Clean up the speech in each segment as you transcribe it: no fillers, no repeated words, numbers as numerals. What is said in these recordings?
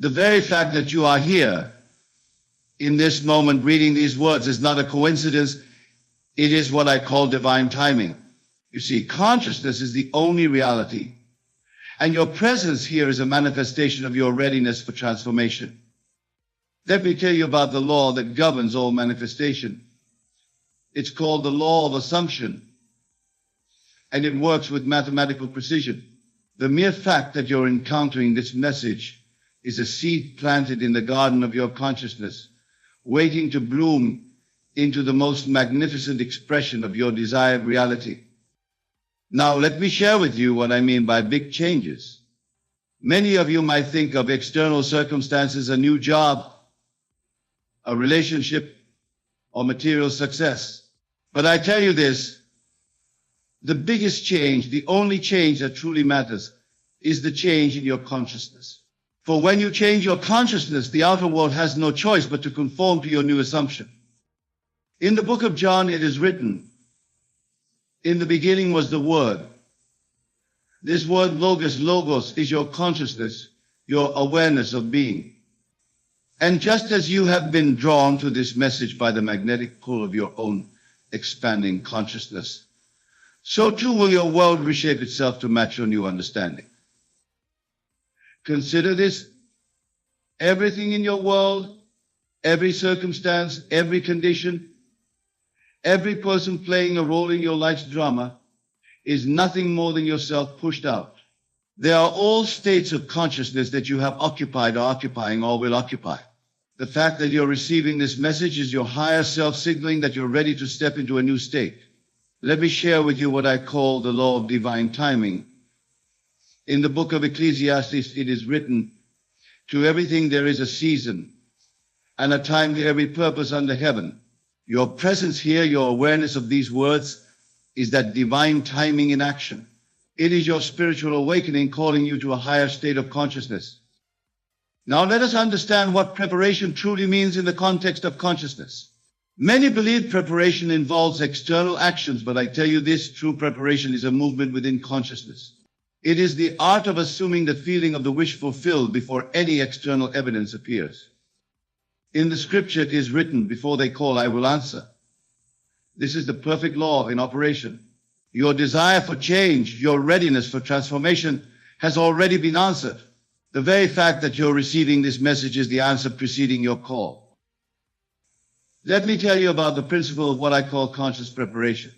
The very fact that you are here in this moment reading these words is not a coincidence. It is what I call divine timing. You see, consciousness is the only reality. And your presence here is a manifestation of your readiness for transformation. Let me tell you about the law that governs all manifestation. It's called the law of assumption. And it works with mathematical precision. The mere fact that you're encountering this message is a seed planted in the garden of your consciousness, waiting to bloom into the most magnificent expression of your desired reality. Now, let me share with you what I mean by big changes. Many of you might think of external circumstances, a new job, a relationship, or material success. But I tell you this, the biggest change, the only change that truly matters, is the change in your consciousness. For when you change your consciousness, the outer world has no choice but to conform to your new assumption. In the book of John, it is written, "In the beginning was the Word." This word logos, is your consciousness, your awareness of being. And just as you have been drawn to this message by the magnetic pull of your own expanding consciousness, so too will your world reshape itself to match your new understanding. Consider this. Everything in your world, every circumstance, every condition, every person playing a role in your life's drama is nothing more than yourself pushed out. They are all states of consciousness that you have occupied or occupying or will occupy. The fact that you're receiving this message is your higher self signaling that you're ready to step into a new state. Let me share with you what I call the law of divine timing. In the book of Ecclesiastes, it is written, "To everything there is a season, and a time to every purpose under heaven." Your presence here, your awareness of these words, is that divine timing in action. It is your spiritual awakening calling you to a higher state of consciousness. Now let us understand what preparation truly means in the context of consciousness. Many believe preparation involves external actions, but I tell you this, true preparation is a movement within consciousness. It is the art of assuming the feeling of the wish fulfilled before any external evidence appears. In the scripture it is written, "Before they call, I will answer." This is the perfect law in operation. Your desire for change, your readiness for transformation has already been answered. The very fact that you're receiving this message is the answer preceding your call. Let me tell you about the principle of what I call conscious preparation.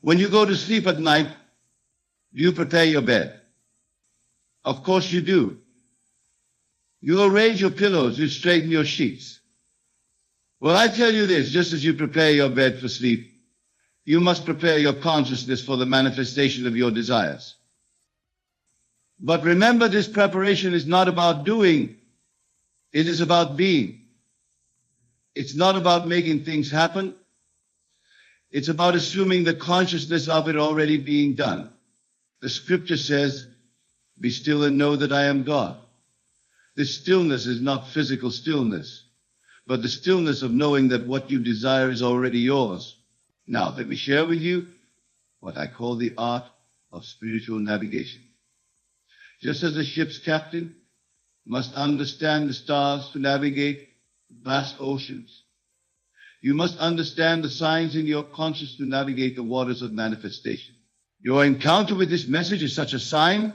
When you go to sleep at night, you prepare your bed. Of course you do. You arrange your pillows, you straighten your sheets. Well, I tell you this, just as you prepare your bed for sleep, you must prepare your consciousness for the manifestation of your desires. But remember, this preparation is not about doing, it is about being. It's not about making things happen. It's about assuming the consciousness of it already being done. The scripture says, "Be still and know that I am God." This stillness is not physical stillness, but the stillness of knowing that what you desire is already yours. Now, let me share with you what I call the art of spiritual navigation. Just as a ship's captain must understand the stars to navigate vast oceans, you must understand the signs in your conscience to navigate the waters of manifestation. Your encounter with this message is such a sign,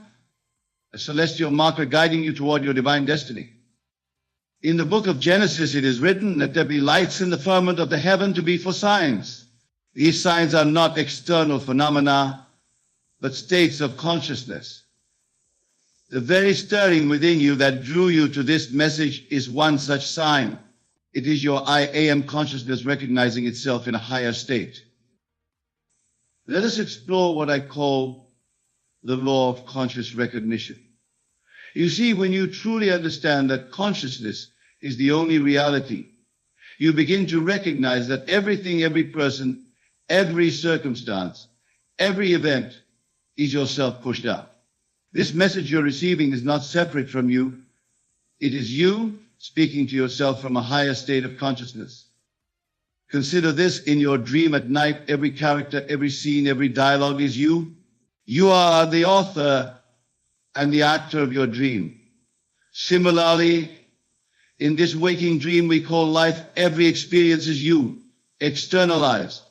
a celestial marker guiding you toward your divine destiny. In the book of Genesis, it is written, "Let there be lights in the firmament of the heaven to be for signs." These signs are not external phenomena, but states of consciousness. The very stirring within you that drew you to this message is one such sign. It is your I am consciousness recognizing itself in a higher state. Let us explore what I call the law of conscious recognition. You see, when you truly understand that consciousness is the only reality, you begin to recognize that everything, every person, every circumstance, every event is yourself pushed out. This message you're receiving is not separate from you. It is you speaking to yourself from a higher state of consciousness. Consider this: in your dream at night, every character, every scene, every dialogue is you. You are the author and the actor of your dream. Similarly, in this waking dream we call life, every experience is you, externalized.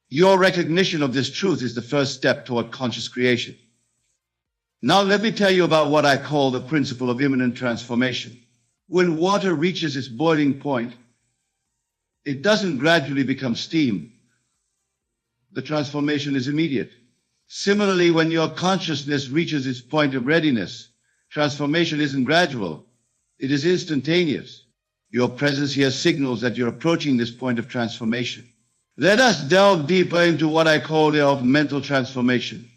Your recognition of this truth is the first step toward conscious creation. Now let me tell you about what I call the principle of imminent transformation. When water reaches its boiling point, it doesn't gradually become steam. The transformation is immediate. Similarly, when your consciousness reaches its point of readiness, transformation isn't gradual. It is instantaneous. Your presence here signals that you're approaching this point of transformation. Let us delve deeper into what I call the mental transformation.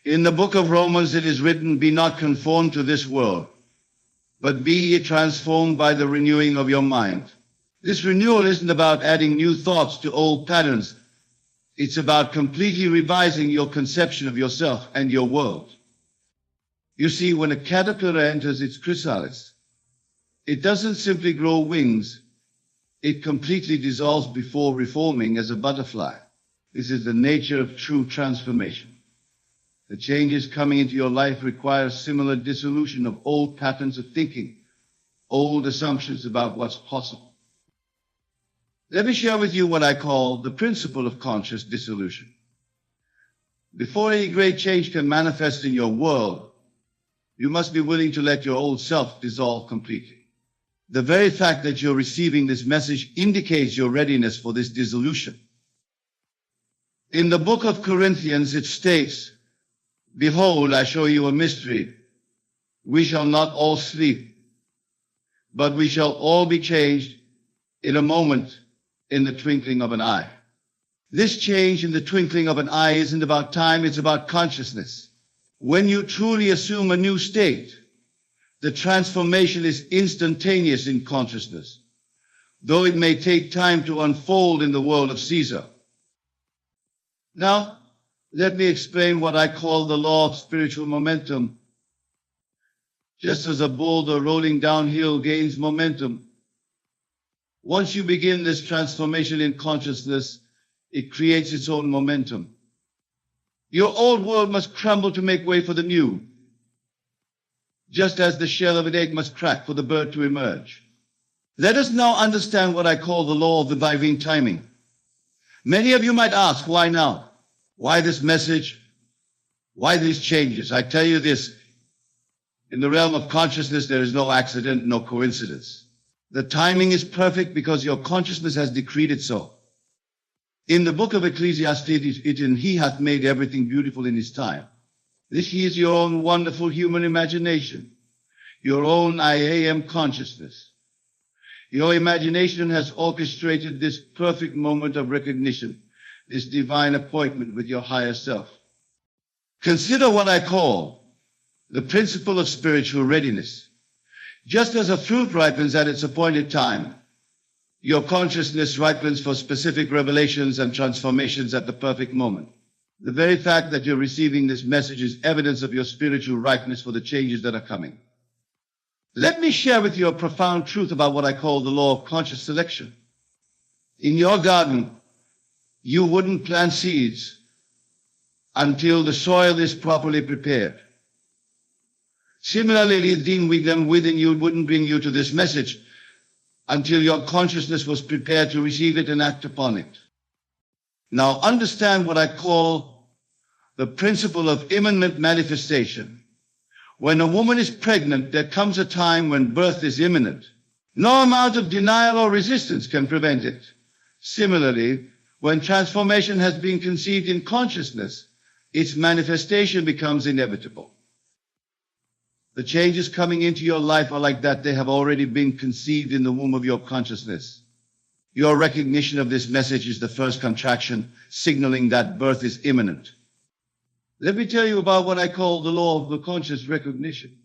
In the book of Romans, it is written, "Be not conformed to this world, but be ye transformed by the renewing of your mind." This renewal isn't about adding new thoughts to old patterns. It's about completely revising your conception of yourself and your world. You see, when a caterpillar enters its chrysalis, it doesn't simply grow wings. It completely dissolves before reforming as a butterfly. This is the nature of true transformation. The changes coming into your life require similar dissolution of old patterns of thinking, old assumptions about what's possible. Let me share with you what I call the principle of conscious dissolution. Before any great change can manifest in your world, you must be willing to let your old self dissolve completely. The very fact that you're receiving this message indicates your readiness for this dissolution. In the book of Corinthians, it states, "Behold, I show you a mystery. We shall not all sleep, but we shall all be changed in a moment, in the twinkling of an eye." This change in the twinkling of an eye isn't about time, it's about consciousness. When you truly assume a new state, the transformation is instantaneous in consciousness, though it may take time to unfold in the world of Caesar. Now, let me explain what I call the law of spiritual momentum. Just as a boulder rolling downhill gains momentum, once you begin this transformation in consciousness, it creates its own momentum. Your old world must crumble to make way for the new, just as the shell of an egg must crack for the bird to emerge. Let us now understand what I call the law of the divine timing. Many of you might ask, why now? Why this message? Why these changes? I tell you this, in the realm of consciousness, there is no accident, no coincidence. The timing is perfect because your consciousness has decreed it so. In the book of Ecclesiastes, it is, "He hath made everything beautiful in his time." This is your own wonderful human imagination, your own I am consciousness. Your imagination has orchestrated this perfect moment of recognition, this divine appointment with your higher self. Consider what I call the principle of spiritual readiness. Just as a fruit ripens at its appointed time, your consciousness ripens for specific revelations and transformations at the perfect moment. The very fact that you're receiving this message is evidence of your spiritual ripeness for the changes that are coming. Let me share with you a profound truth about what I call the law of conscious selection. In your garden, you wouldn't plant seeds until the soil is properly prepared. Similarly, the demon within you wouldn't bring you to this message until your consciousness was prepared to receive it and act upon it. Now understand what I call the principle of imminent manifestation. When a woman is pregnant, there comes a time when birth is imminent. No amount of denial or resistance can prevent it. Similarly, when transformation has been conceived in consciousness, its manifestation becomes inevitable. The changes coming into your life are like that. They have already been conceived in the womb of your consciousness. Your recognition of this message is the first contraction, signaling that birth is imminent. Let me tell you about what I call the law of the conscious recognition.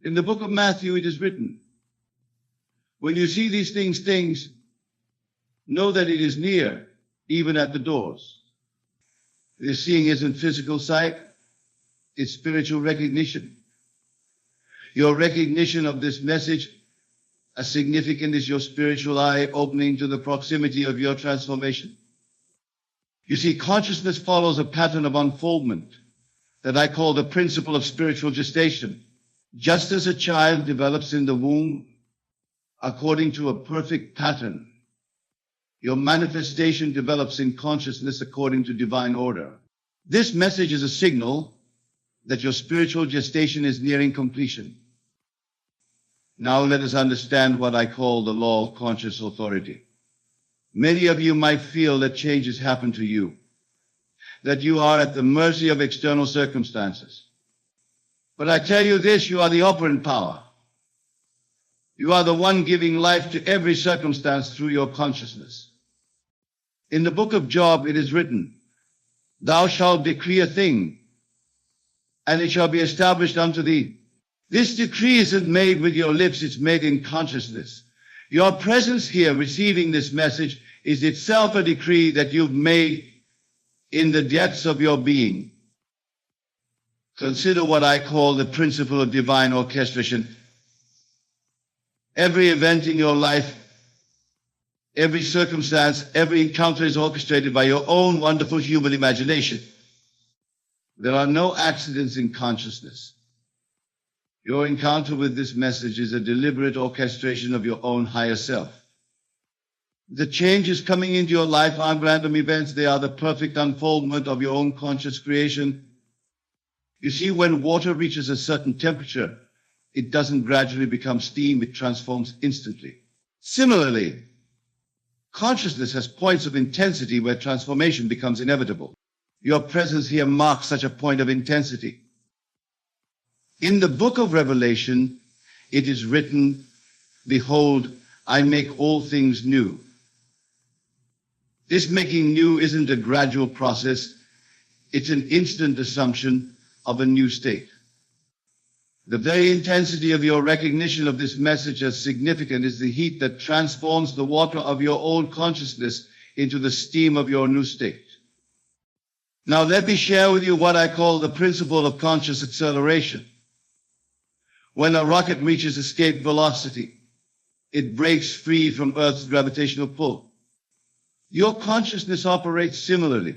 In the book of Matthew, it is written, "When you see these things, know that it is near, even at the doors." This seeing isn't physical sight, it's spiritual recognition. Your recognition of this message, as significant as your spiritual eye opening to the proximity of your transformation. You see, consciousness follows a pattern of unfoldment that I call the principle of spiritual gestation. Just as a child develops in the womb according to a perfect pattern, your manifestation develops in consciousness according to divine order. This message is a signal that your spiritual gestation is nearing completion. Now let us understand what I call the law of conscious authority. Many of you might feel that changes happen to you, that you are at the mercy of external circumstances. But I tell you this, you are the operant power. You are the one giving life to every circumstance through your consciousness. In the book of Job, it is written, "Thou shalt decree a thing, and it shall be established unto thee." This decree isn't made with your lips, it's made in consciousness. Your presence here receiving this message is itself a decree that you've made in the depths of your being. Consider what I call the principle of divine orchestration. Every event in your life, every circumstance, every encounter is orchestrated by your own wonderful human imagination. There are no accidents in consciousness. Your encounter with this message is a deliberate orchestration of your own higher self. The changes coming into your life aren't random events. They are the perfect unfoldment of your own conscious creation. You see, when water reaches a certain temperature, it doesn't gradually become steam, it transforms instantly. Similarly, consciousness has points of intensity where transformation becomes inevitable. Your presence here marks such a point of intensity. In the book of Revelation, it is written, "Behold, I make all things new." This making new isn't a gradual process, it's an instant assumption of a new state. The very intensity of your recognition of this message as significant is the heat that transforms the water of your old consciousness into the steam of your new state. Now let me share with you what I call the principle of conscious acceleration. When a rocket reaches escape velocity, it breaks free from Earth's gravitational pull. Your consciousness operates similarly.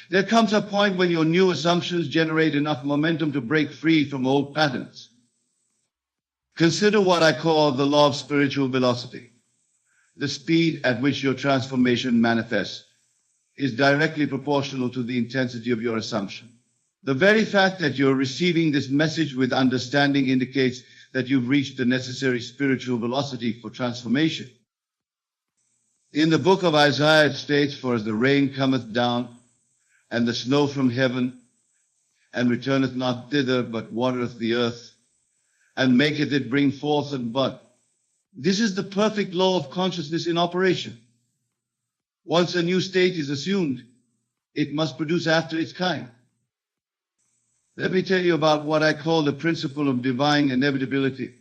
There comes a point when your new assumptions generate enough momentum to break free from old patterns. Consider what I call the law of spiritual velocity. The speed at which your transformation manifests is directly proportional to the intensity of your assumption. The very fact that you're receiving this message with understanding indicates that you've reached the necessary spiritual velocity for transformation. In the book of Isaiah it states, "For as the rain cometh down, and the snow from heaven, and returneth not thither, but watereth the earth, and maketh it bring forth and bud." This is the perfect law of consciousness in operation. Once a new state is assumed, it must produce after its kind. Let me tell you about what I call the principle of divine inevitability.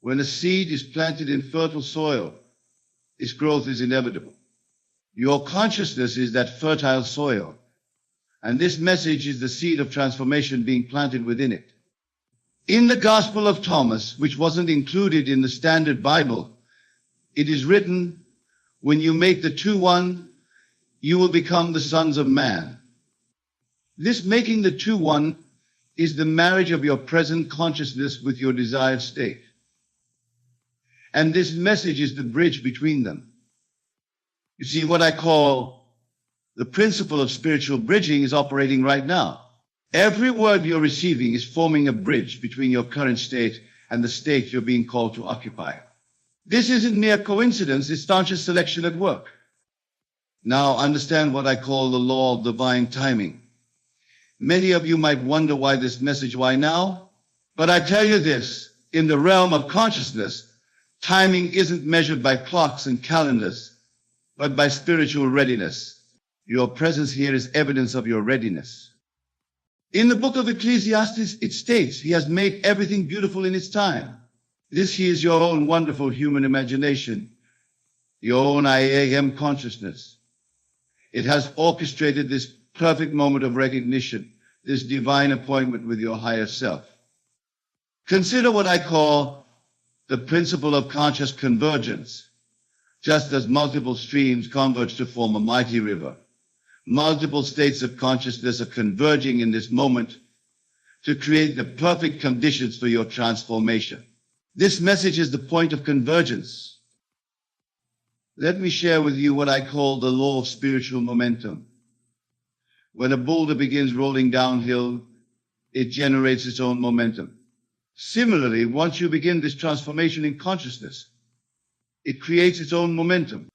When a seed is planted in fertile soil, its growth is inevitable. Your consciousness is that fertile soil, and this message is the seed of transformation being planted within it. In the Gospel of Thomas, which wasn't included in the Standard Bible, it is written, "When you make the two one, you will become the sons of man." This making the two one is the marriage of your present consciousness with your desired state. And this message is the bridge between them. You see, what I call the principle of spiritual bridging is operating right now. Every word you're receiving is forming a bridge between your current state and the state you're being called to occupy. This isn't mere coincidence, it's conscious selection at work. Now understand what I call the law of divine timing. Many of you might wonder why this message, why now? But I tell you this, in the realm of consciousness, timing isn't measured by clocks and calendars, but by spiritual readiness. Your presence here is evidence of your readiness. In the book of Ecclesiastes, it states, "He has made everything beautiful in its time." This here is your own wonderful human imagination, your own I am consciousness. It has orchestrated this perfect moment of recognition, this divine appointment with your higher self. Consider what I call the principle of conscious convergence. Just as multiple streams converge to form a mighty river, multiple states of consciousness are converging in this moment to create the perfect conditions for your transformation. This message is the point of convergence. Let me share with you what I call the law of spiritual momentum. When a boulder begins rolling downhill, it generates its own momentum. Similarly, once you begin this transformation in consciousness, it creates its own momentum.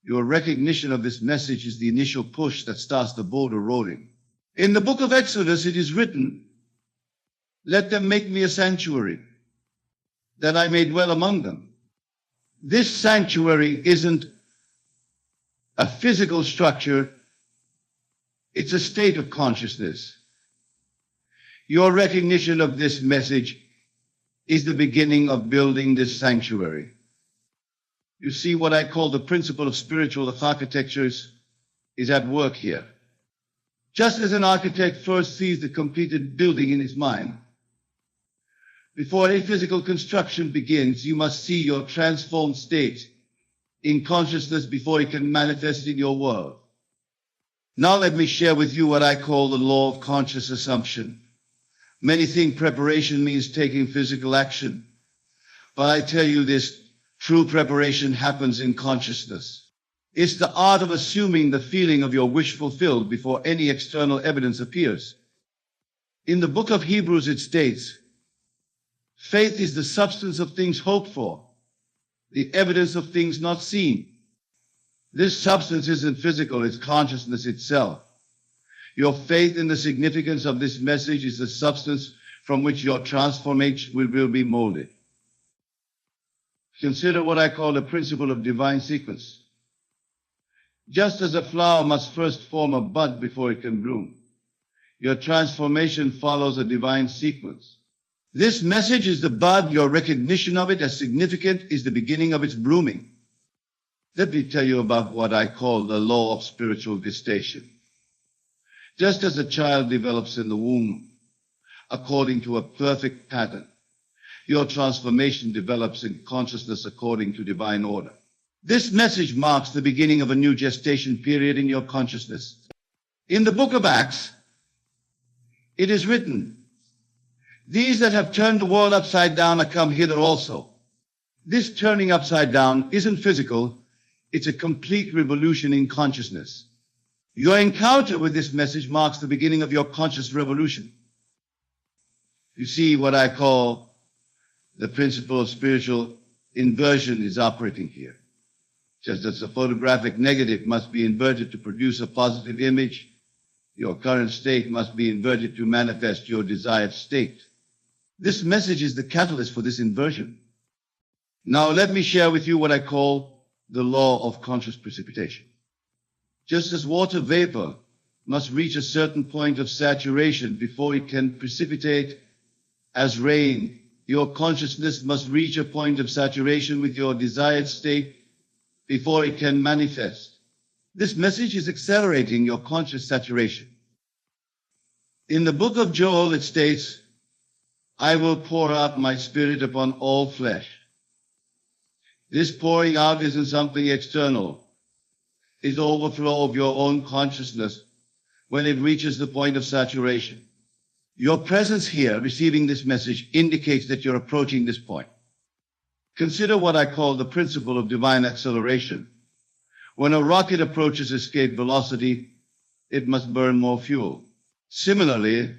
Your recognition of this message is the initial push that starts the boulder rolling. In the book of Exodus, it is written, "Let them make me a sanctuary, that I may dwell among them." This sanctuary isn't a physical structure, it's a state of consciousness. Your recognition of this message is the beginning of building this sanctuary. You see, what I call the principle of spiritual architectures is at work here. Just as an architect first sees the completed building in his mind, before any physical construction begins, you must see your transformed state in consciousness before it can manifest in your world. Now let me share with you what I call the law of conscious assumption. Many think preparation means taking physical action, but I tell you this, true preparation happens in consciousness. It's the art of assuming the feeling of your wish fulfilled before any external evidence appears. In the book of Hebrews it states, "Faith is the substance of things hoped for, the evidence of things not seen." This substance isn't physical, it's consciousness itself. Your faith in the significance of this message is the substance from which your transformation will be molded. Consider what I call the principle of divine sequence. Just as a flower must first form a bud before it can bloom, your transformation follows a divine sequence. This message is the bud. Your recognition of it as significant is the beginning of its blooming. Let me tell you about what I call the law of spiritual gestation. Just as a child develops in the womb according to a perfect pattern, your transformation develops in consciousness according to divine order. This message marks the beginning of a new gestation period in your consciousness. In the book of Acts, it is written, "These that have turned the world upside down are come hither also." This turning upside down isn't physical, it's a complete revolution in consciousness. Your encounter with this message marks the beginning of your conscious revolution. You see, what I call the principle of spiritual inversion is operating here. Just as a photographic negative must be inverted to produce a positive image, your current state must be inverted to manifest your desired state. This message is the catalyst for this inversion. Now let me share with you what I call the law of conscious precipitation. Just as water vapor must reach a certain point of saturation before it can precipitate as rain, your consciousness must reach a point of saturation with your desired state before it can manifest. This message is accelerating your conscious saturation. In the book of Joel it states, "I will pour out my spirit upon all flesh." This pouring out isn't something external. It's overflow of your own consciousness when it reaches the point of saturation. Your presence here, receiving this message, indicates that you're approaching this point. Consider what I call the principle of divine acceleration. When a rocket approaches escape velocity, it must burn more fuel. Similarly,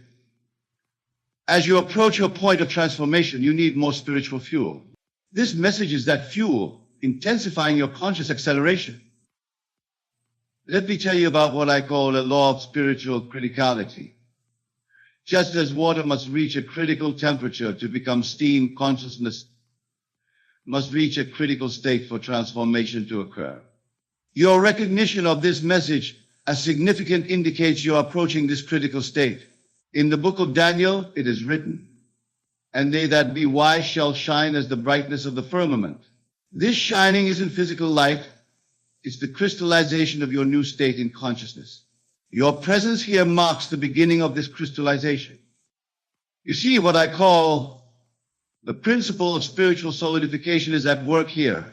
as you approach your point of transformation, you need more spiritual fuel. This message is that fuel, intensifying your conscious acceleration. Let me tell you about what I call a law of spiritual criticality. Just as water must reach a critical temperature to become steam, consciousness must reach a critical state for transformation to occur. Your recognition of this message as significant indicates you're approaching this critical state. In the book of Daniel, it is written, "And they that be wise shall shine as the brightness of the firmament." This shining isn't physical light, it's the crystallization of your new state in consciousness. Your presence here marks the beginning of this crystallization. You see, what I call the principle of spiritual solidification is at work here.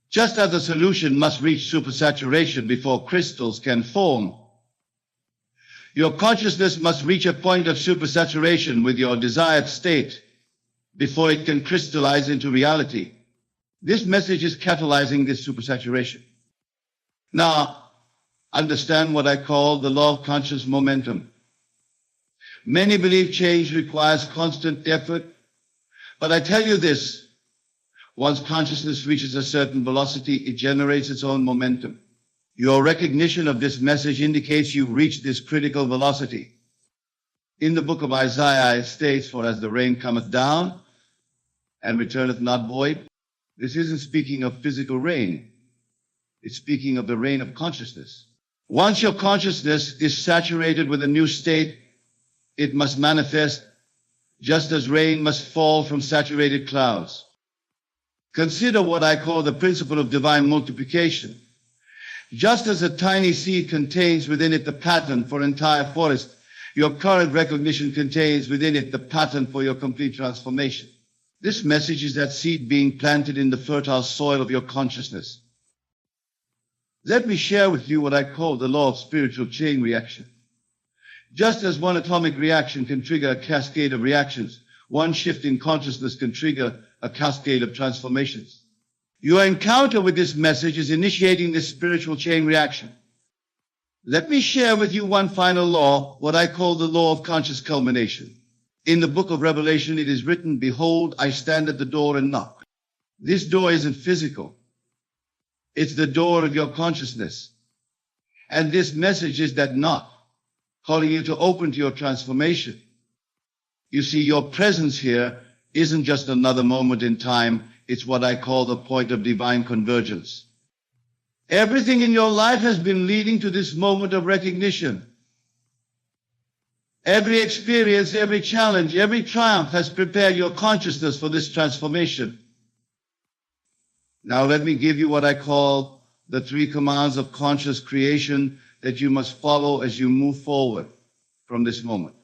Just as a solution must reach supersaturation before crystals can form, Your consciousness must reach a point of supersaturation with your desired state before it can crystallize into reality. This message is catalyzing this supersaturation. Now, understand what I call the law of conscious momentum. Many believe change requires constant effort, but I tell you this, once consciousness reaches a certain velocity, it generates its own momentum. Your recognition of this message indicates you've reached this critical velocity. In the book of Isaiah, it states, "For as the rain cometh down and returneth not void," this isn't speaking of physical rain. It's speaking of the rain of consciousness. Once your consciousness is saturated with a new state, it must manifest just as rain must fall from saturated clouds. Consider what I call the principle of divine multiplication. Just as a tiny seed contains within it the pattern for an entire forest, your current recognition contains within it the pattern for your complete transformation. This message is that seed being planted in the fertile soil of your consciousness. Let me share with you what I call the law of spiritual chain reaction. Just as one atomic reaction can trigger a cascade of reactions, one shift in consciousness can trigger a cascade of transformations. Your encounter with this message is initiating this spiritual chain reaction. Let me share with you one final law, what I call the law of conscious culmination. In the book of Revelation, it is written, "Behold, I stand at the door and knock." This door isn't physical. It's the door of your consciousness. And this message is that knock, calling you to open to your transformation. You see, your presence here isn't just another moment in time. It's what I call the point of divine convergence. Everything in your life has been leading to this moment of recognition. Every experience, every challenge, every triumph has prepared your consciousness for this transformation. Now let me give you what I call the 3 commands of conscious creation that you must follow as you move forward from this moment.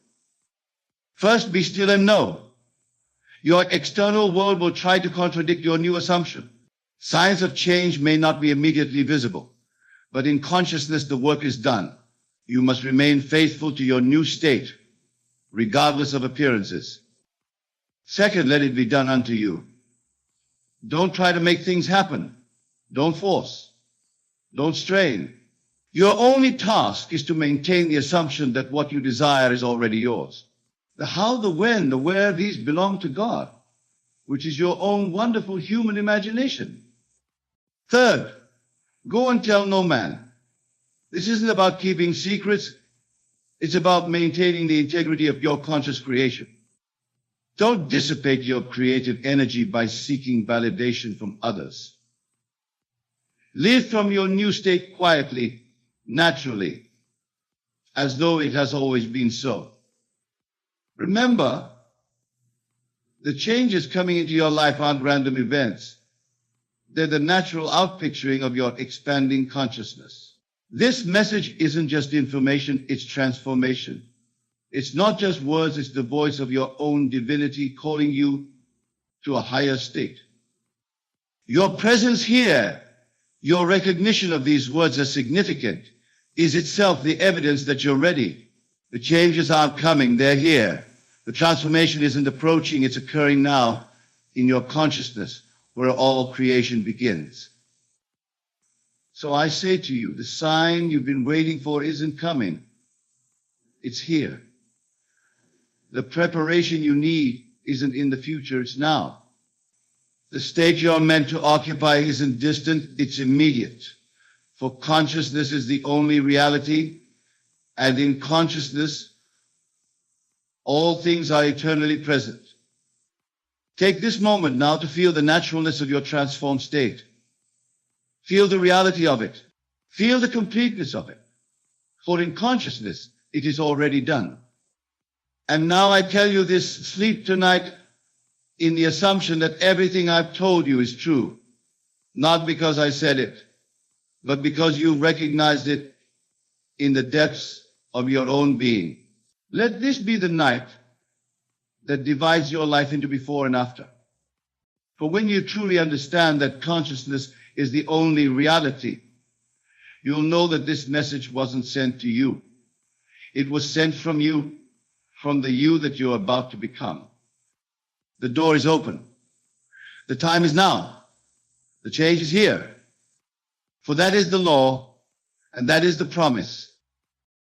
First, be still and know. Your external world will try to contradict your new assumption. Signs of change may not be immediately visible, but in consciousness the work is done. You must remain faithful to your new state, regardless of appearances. Second, let it be done unto you. Don't try to make things happen. Don't force. Don't strain. Your only task is to maintain the assumption that what you desire is already yours. The how, the when, the where, these belong to God, which is your own wonderful human imagination. Third, go and tell no man. This isn't about keeping secrets. It's about maintaining the integrity of your conscious creation. Don't dissipate your creative energy by seeking validation from others. Live from your new state quietly, naturally, as though it has always been so. Remember, the changes coming into your life aren't random events. They're the natural outpicturing of your expanding consciousness. This message isn't just information, it's transformation. It's not just words, it's the voice of your own divinity calling you to a higher state. Your presence here, your recognition of these words as significant, is itself the evidence that you're ready. The changes aren't coming, they're here. The transformation isn't approaching, it's occurring now in your consciousness, where all creation begins. So I say to you, the sign you've been waiting for isn't coming. It's here. The preparation you need isn't in the future, it's now. The state you're meant to occupy isn't distant, it's immediate. For consciousness is the only reality, and in consciousness, all things are eternally present. Take this moment now to feel the naturalness of your transformed state. Feel the reality of it. Feel the completeness of it. For in consciousness, it is already done. And now I tell you this, sleep tonight in the assumption that everything I've told you is true. Not because I said it, but because you recognized it in the depths of your own being. Let this be the night that divides your life into before and after. For when you truly understand that consciousness is the only reality, you'll know that this message wasn't sent to you. It was sent from you, from the you that you're about to become. The door is open. The time is now. The change is here. For that is the law, and that is the promise.